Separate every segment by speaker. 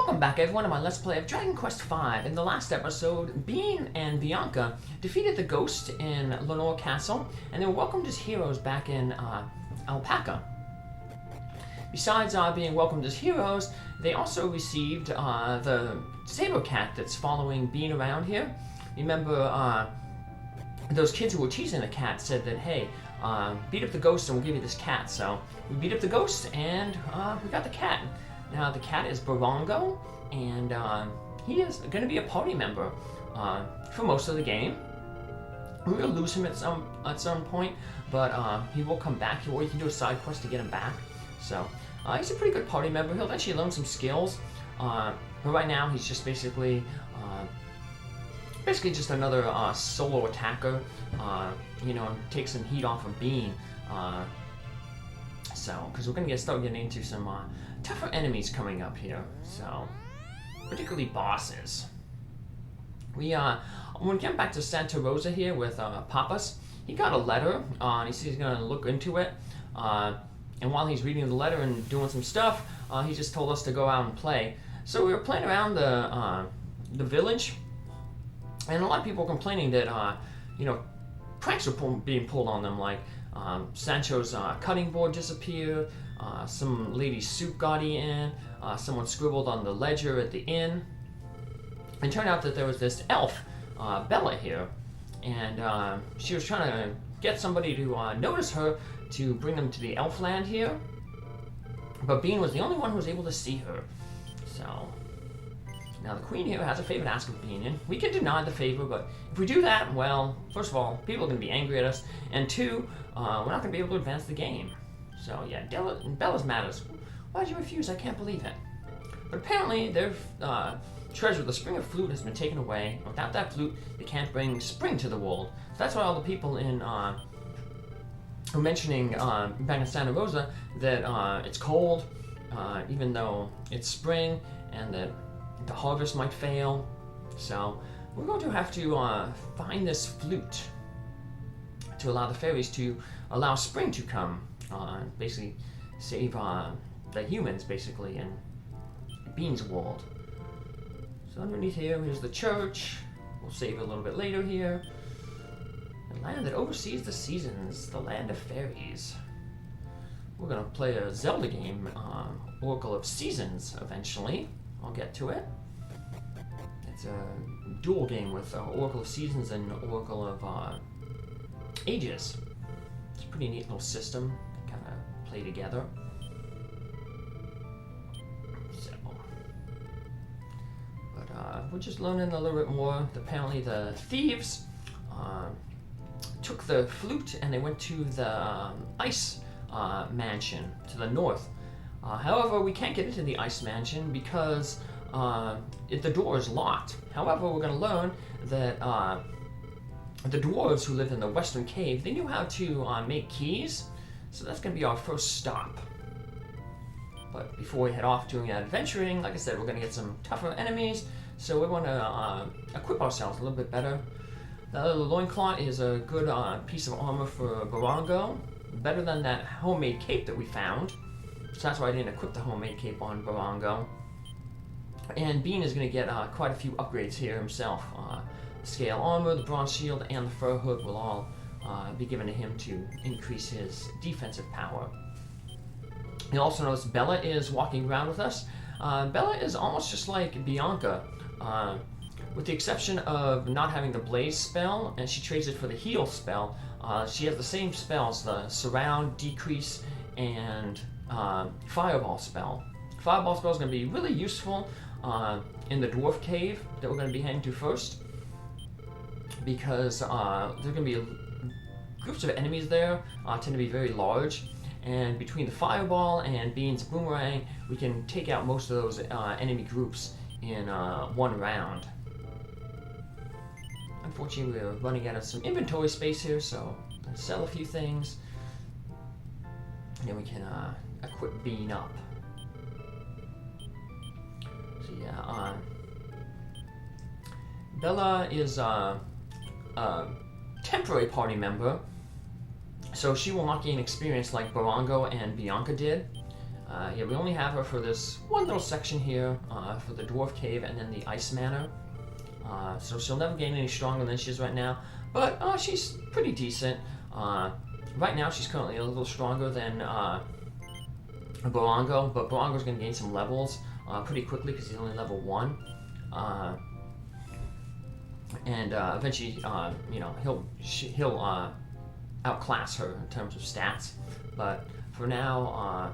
Speaker 1: Welcome back everyone to my Let's Play of Dragon Quest V. In the last episode, Bean and Bianca defeated the ghost in Lenore Castle, and they were welcomed as heroes back in Alpaca. Besides being welcomed as heroes, they also received the saber cat that's following Bean around here. Remember, those kids who were teasing the cat said that, hey, beat up the ghost and we'll give you this cat. So we beat up the ghost and we got the cat. Now the cat is Borongo, and he is going to be a party member for most of the game. We're going to lose him at some point, but he will come back, or you can do a side quest to get him back. So he's a pretty good party member. He'll eventually learn some skills, but right now he's just basically just another solo attacker. You know, take some heat off of Bean. Because we're going to start getting into some tougher enemies coming up here. So, particularly bosses. When we get back to Santa Rosa here with Papas, he got a letter. And he says he's going to look into it. And while he's reading the letter and doing some stuff, he just told us to go out and play. So we were playing around the village, and a lot of people were complaining that you know, pranks were being pulled on them, like Sancho's cutting board disappeared, some lady's suit got in, someone scribbled on the ledger at the inn. And it turned out that there was this elf, Bella, here, and she was trying to get somebody to notice her to bring them to the elf land here, but Bean was the only one who was able to see her. So now the queen here has a favor to ask of Bean, and we can deny the favor, but if we do that, well, first of all, people are going to be angry at us, and two, we're not going to be able to advance the game. So yeah, Bella's mad at us. Why'd you refuse? I can't believe it. But apparently their treasure, the Spring of Flute, has been taken away. Without that flute, they can't bring spring to the world. So that's why all the people in were mentioning back in Santa Rosa that it's cold, even though it's spring, and that the harvest might fail. So we're going to have to find this flute to allow the fairies to allow spring to come, basically save the humans, basically, in Bean's world. So underneath here, here's the church. We'll save it a little bit later here. The land that oversees the seasons, the land of fairies. We're going to play a Zelda game, Oracle of Seasons, eventually. I'll get to it. It's a dual game with Oracle of Seasons and Oracle of Ages. It's a pretty neat little system to kind of play together. So, but we're just learning a little bit more. Apparently the thieves took the flute and they went to the ice mansion to the north. However, we can't get into the ice mansion because the door is locked. However, we're going to learn that the dwarves who lived in the western cave, they knew how to make keys, so that's going to be our first stop. But before we head off doing that adventuring, like I said, we're going to get some tougher enemies, so we want to equip ourselves a little bit better. The loincloth is a good piece of armor for Borongo, better than that homemade cape that we found. So that's why I didn't equip the homemade cape on Borongo. And Bean is going to get quite a few upgrades here himself. Scale armor, the bronze shield, and the fur hood will all be given to him to increase his defensive power. You'll also notice Bella is walking around with us. Bella is almost just like Bianca, with the exception of not having the blaze spell, and she trades it for the heal spell. She has the same spells, the surround, decrease, and fireball spell. Fireball spell is going to be really useful in the dwarf cave that we're going to be heading to first, because there are going to be groups of enemies there, tend to be very large, and between the fireball and Bean's boomerang, we can take out most of those enemy groups in one round. Unfortunately, we're running out of some inventory space here, so I'm going to sell a few things, and then we can equip Bean up. So yeah, Bella is a temporary party member, so she will not gain experience like Borongo and Bianca did. Yeah, we only have her for this one little section here, for the Dwarf Cave and then the Ice Manor. So she'll never gain any stronger than she is right now, but she's pretty decent. Right now she's currently a little stronger than Borongo, but Borongo's going to gain some levels pretty quickly because he's only level 1. And eventually, he'll outclass her in terms of stats. But for now,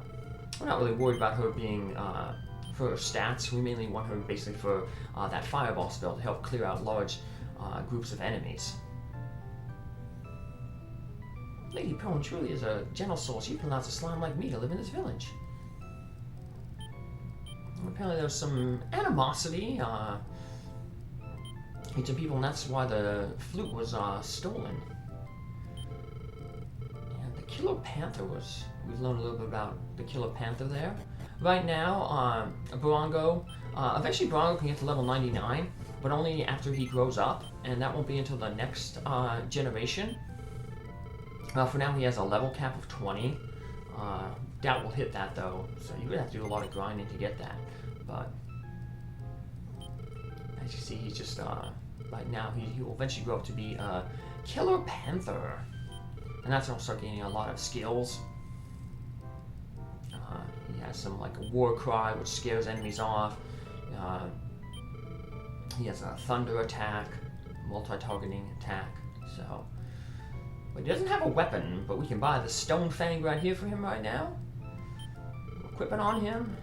Speaker 1: we're not really worried about her being for her stats. We mainly want her basically for that fireball spell to help clear out large groups of enemies. Lady Pearl truly is a gentle soul. She allows a slime like me to live in this village. Apparently there's some animosity between people, and that's why the flute was stolen. And the Killer Panther was... We've learned a little bit about the Killer Panther there. Right now, Borongo... eventually Borongo can get to level 99, but only after he grows up, and that won't be until the next generation. For now, he has a level cap of 20. Doubt we'll hit that though, so you're gonna have to do a lot of grinding to get that. But as you see, he's just right now he will eventually grow up to be a Killer Panther, and that's when he'll start gaining a lot of skills. He has some like a war cry, which scares enemies off. He has a thunder attack, multi-targeting attack. So. But he doesn't have a weapon, but we can buy the Stone Fang right here for him right now. Equip it on him.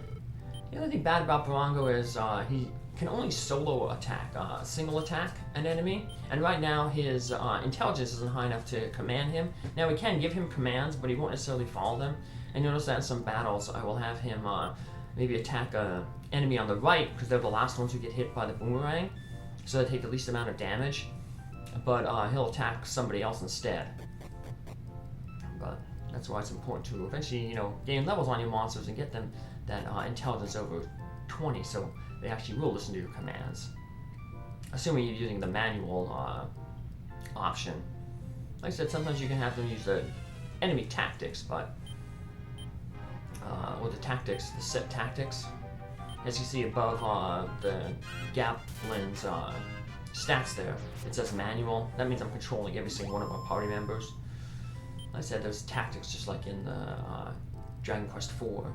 Speaker 1: The other thing bad about Borongo is he can only solo attack, single attack an enemy. And right now his intelligence isn't high enough to command him. Now we can give him commands, but he won't necessarily follow them. And notice that in some battles I will have him maybe attack an enemy on the right, because they're the last ones who get hit by the boomerang. So they take the least amount of damage. But he'll attack somebody else instead. But that's why it's important to eventually, gain levels on your monsters and get them that intelligence over 20, so they actually will listen to your commands. Assuming you're using the manual option. Like I said, sometimes you can have them use the enemy tactics, but or the tactics, the set tactics. As you see above the Gaplin's stats there, it says manual. That means I'm controlling every single one of my party members. Like I said, there's tactics just like in the Dragon Quest IV or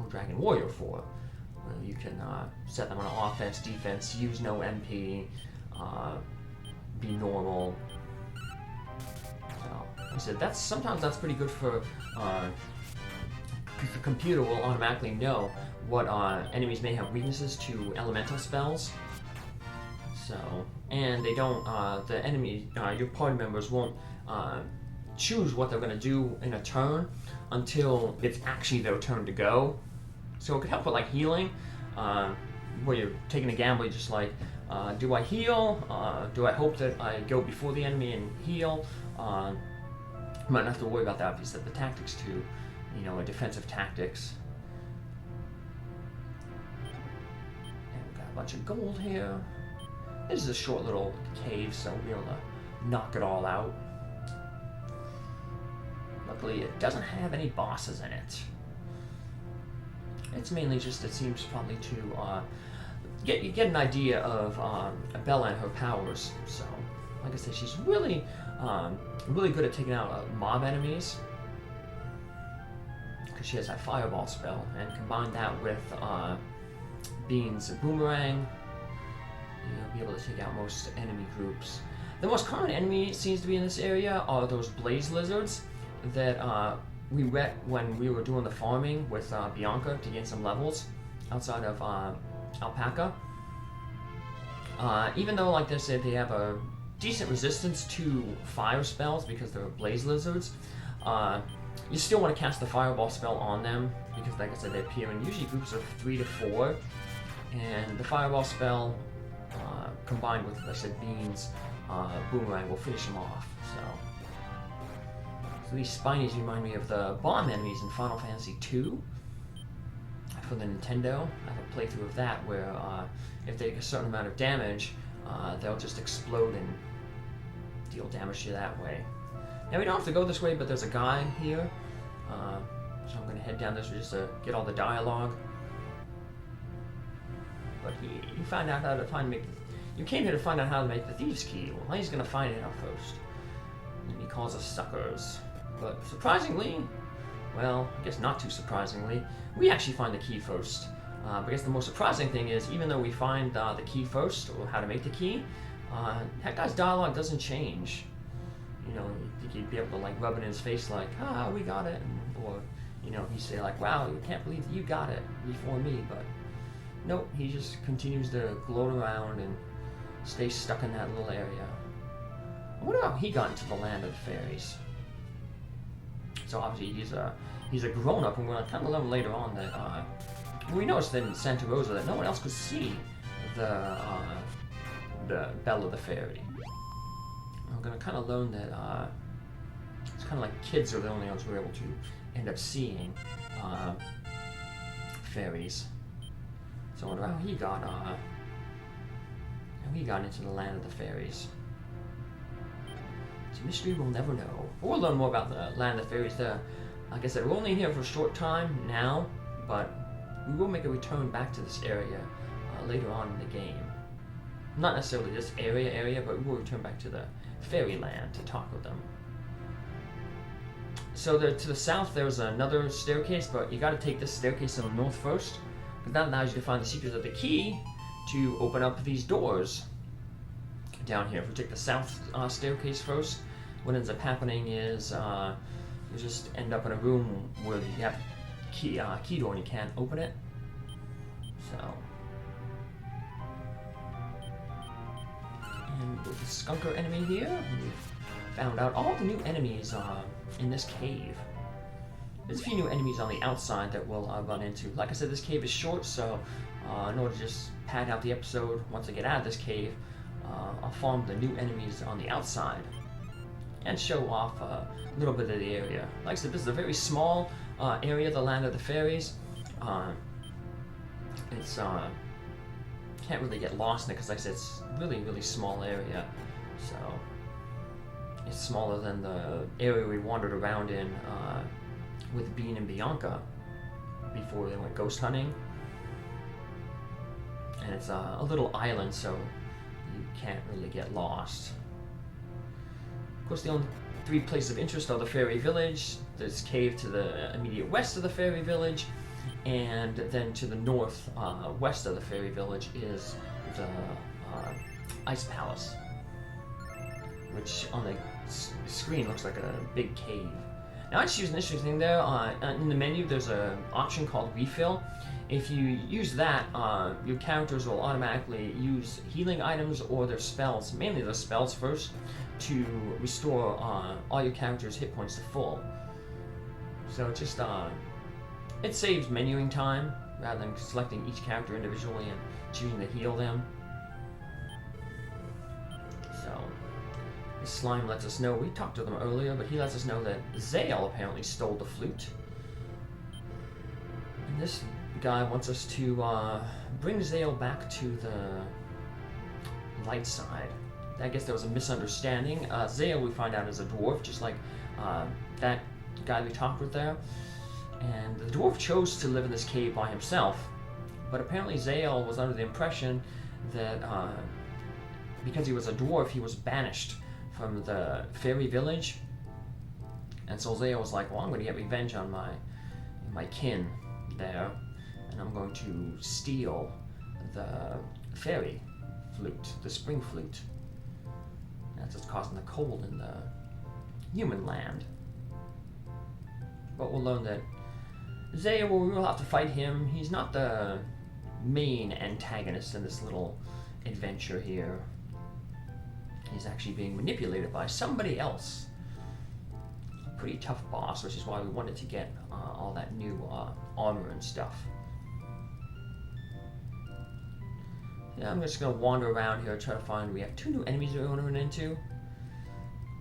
Speaker 1: Dragon Warrior 4, where you can set them on offense, defense, use no MP, be normal. So, like I said, sometimes that's pretty good for the computer will automatically know what enemies may have weaknesses to elemental spells. So, and they don't, the enemy, your party members won't choose what they're going to do in a turn until it's actually their turn to go. So it could help with like healing, where you're taking a gamble, you're just like, do I heal? Do I hope that I go before the enemy and heal? You might not have to worry about that if you set the tactics to, a defensive tactics. And we've got a bunch of gold here. This is a short little cave, so we'll be able to knock it all out. Luckily, it doesn't have any bosses in it. It's mainly just, it seems probably to get an idea of Bella and her powers. So, like I said, she's really good at taking out mob enemies, because she has that fireball spell, and combine that with Bean's boomerang, you'll be able to take out most enemy groups. The most common enemy seems to be in this area are those blaze lizards that we met when we were doing the farming with Bianca to gain some levels outside of Alpaca. Even though, like they said, they have a decent resistance to fire spells because they're blaze lizards, you still want to cast the fireball spell on them because, like I said, they appear in usually groups of 3 to 4, and the fireball spell combined with, like I said, Bean's boomerang will finish them off. So these spinies remind me of the bomb enemies in Final Fantasy II for the Nintendo. I have a playthrough of that where if they take a certain amount of damage, they'll just explode and deal damage to you that way. Now we don't have to go this way, but there's a guy here So I'm going to head down this just to get all the dialogue. But he found out how to you came here to find out how to make the thieves' key. Well, he's going to find it out first. And he calls us suckers. But surprisingly, well, I guess not too surprisingly, we actually find the key first. But I guess the most surprising thing is, even though we find the key first, or how to make the key, that guy's dialogue doesn't change. You know, you think he'd be able to like rub it in his face like, ah, we got it, or you know, he'd say like, wow, I can't believe you got it before me, but nope, he just continues to gloat around and stay stuck in that little area. I wonder how he got into the land of the fairies. So obviously he's a grown-up, and we're kind of learn later on that we noticed in Santa Rosa that no one else could see the bell of the fairy. We're gonna kind of learn that it's kind of like kids are the only ones who are able to end up seeing fairies. So I wonder how he got into the land of the fairies. It's a mystery we'll never know. But we'll learn more about the land of the fairies there. Like I said, we're only here for a short time now, but we will make a return back to this area later on in the game. Not necessarily this area, but we will return back to the fairyland to talk with them. So to the south, there's another staircase, but you got to take this staircase to the north first, because that allows you to find the secrets of the key to open up these doors down here. If we take the south staircase first, what ends up happening is you just end up in a room where you have a key door and you can't open it. So, and with the skunker enemy here, we've found out all the new enemies in this cave. There's a few new enemies on the outside that we'll run into. Like I said, this cave is short, so in order to just pad out the episode, once I get out of this cave, I'll farm the new enemies on the outside and show off a little bit of the area. Like I said, this is a very small area, the land of the fairies. It's can't really get lost in it because, like I said, it's really small area. So it's smaller than the area we wandered around in with Bean and Bianca before they went ghost hunting. And it's a little island, so you can't really get lost. Of course, the only three places of interest are the fairy village, this cave to the immediate west of the fairy village, and then to the north west of the fairy village is the ice palace, which on the screen looks like a big cave. Now I just used an interesting thing there. In the menu there's an option called refill. If you use that, your characters will automatically use healing items or their spells, mainly their spells first, to restore all your characters' hit points to full. So just it saves menuing time rather than selecting each character individually and choosing to heal them. So this slime lets us know, we talked to them earlier, but he lets us know that Zale apparently stole the flute. And this guy wants us to bring Zale back to the light side. I guess there was a misunderstanding. Zale, we find out, is a dwarf, just like that guy we talked with there. And the dwarf chose to live in this cave by himself, but apparently Zale was under the impression that because he was a dwarf, he was banished from the fairy village. And so Zale was like, well, I'm going to get revenge on my kin there, and I'm going to steal the fairy flute, the spring flute. That's what's causing the cold in the human land. But we'll learn that Zale, we will have to fight him. He's not the main antagonist in this little adventure here. He's actually being manipulated by somebody else. A pretty tough boss, which is why we wanted to get all that new armor and stuff. Yeah, I'm just going to wander around here, try to find, we have two new enemies we want to run into.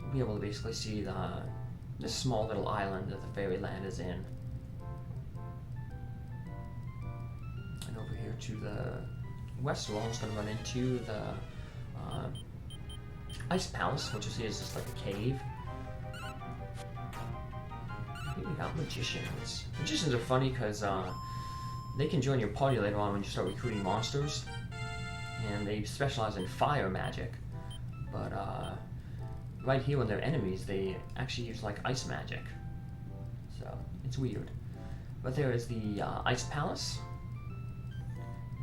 Speaker 1: We'll be able to basically see this small little island that the fairyland is in. And over here to the west, we're almost going to run into the ice palace, which you see is just like a cave. Here we got magicians. Magicians are funny because they can join your party later on when you start recruiting monsters. And they specialize in fire magic. But right here when they're enemies, they actually use like ice magic. So it's weird. But there is the Ice Palace.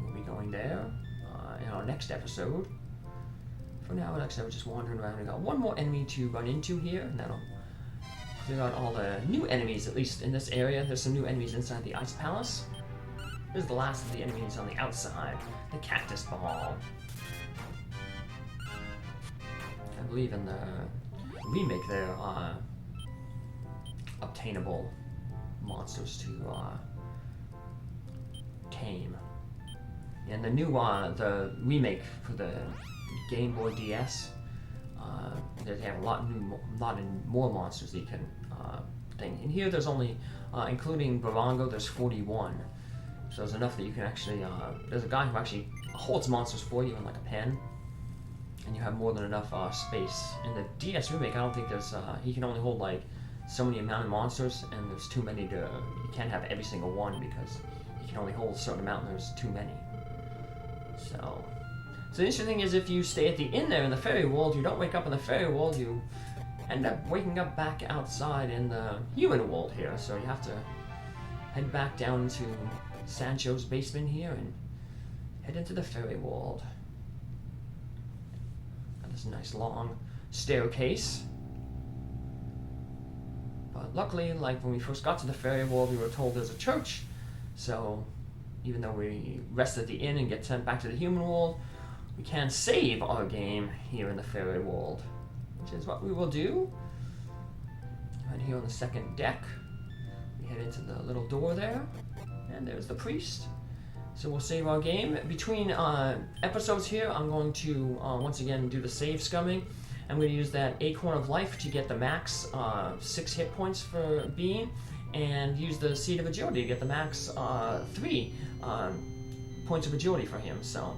Speaker 1: We'll be going there in our next episode. For now, like I said, we're just wandering around. We got one more enemy to run into here, and that'll clear out all the new enemies, at least in this area. There's some new enemies inside the Ice Palace. This is the last of the enemies on the outside, the Cactus Ball. I believe in the remake there are obtainable monsters to tame. And the new the remake for the Game Boy DS, they have a lot more monsters that you can thing. And here there's only, including Borongo, there's 41. So there's enough that you can actually, there's a guy who actually holds monsters for you in like a pen, and you have more than enough space. In the DS remake, I don't think there's, he can only hold like so many amount of monsters, and there's too many to, you can't have every single one because he can only hold a certain amount and there's too many. So the interesting thing is if you stay at the inn there in the fairy world, you don't wake up in the fairy world, you end up waking up back outside in the human world here. So you have to head back down to Sancho's basement here and head into the fairy world. Got this nice long staircase. But luckily, like when we first got to the fairy world, we were told there's a church. So even though we rest at the inn and get sent back to the human world, we can save our game here in the fairy world, which is what we will do. Right here on the second deck, we head into the little door there, and there's the priest. So we'll save our game. Between episodes here, I'm going to once again do the save scumming. I'm going to use that Acorn of Life to get the max 6 hit points for Bean, and use the Seed of Agility to get the max 3 points of agility for him. So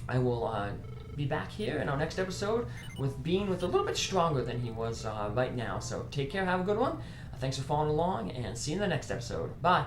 Speaker 1: I will be back here in our next episode with Bean with a little bit stronger than he was right now. So take care, have a good one. Thanks for following along, and see you in the next episode. Bye.